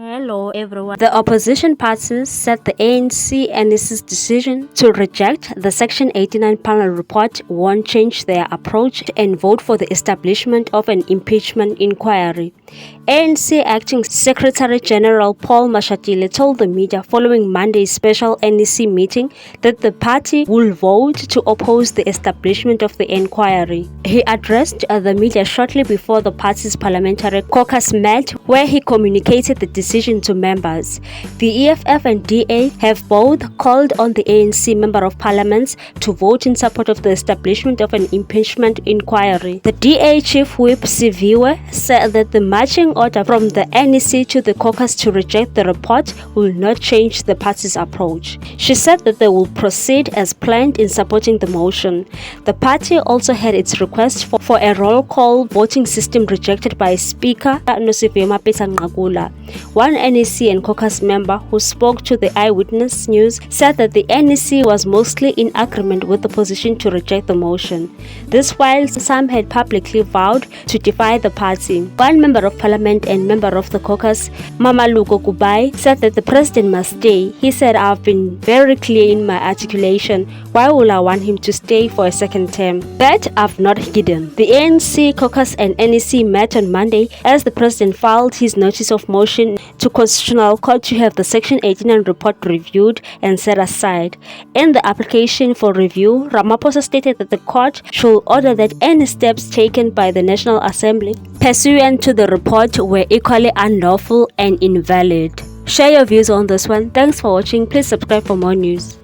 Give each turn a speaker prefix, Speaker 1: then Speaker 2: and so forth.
Speaker 1: Hello everyone. The opposition parties said the ANC NEC's decision to reject the Section 89 panel report won't change their approach and vote for the establishment of an impeachment inquiry. ANC Acting Secretary General Paul Mashatile told the media following Monday's special NEC meeting that the party will vote to oppose the establishment of the inquiry. He addressed the media shortly before the party's parliamentary caucus met, where he communicated the decision to members. The EFF and DA have both called on the ANC Member of Parliament to vote in support of the establishment of an impeachment inquiry. The DA Chief Whip Siviwe said that the marching order from the NEC to the caucus to reject the report will not change the party's approach. She said that they will proceed as planned in supporting the motion. The party also had its request for a roll call voting system rejected by Speaker Nosiviwe Mapisa-Nqakula. One NEC and caucus member who spoke to the Eyewitness News said that the NEC was mostly in agreement with the position to reject the motion. This while some had publicly vowed to defy the party. One member of parliament and member of the caucus, Mamaluko Kubai, said that the president must stay. He said, "I've been very clear in my articulation. Why would I want him to stay for a second term? That I've not hidden." The ANC caucus and NEC met on Monday as the president filed his notice of motion to Constitutional Court to have the Section 89 report reviewed and set aside. In the application for review, Ramaphosa stated that the court should order that any steps taken by the National Assembly pursuant to the report were equally unlawful and invalid. Share your views on this one. Thanks for watching. Please subscribe for more news.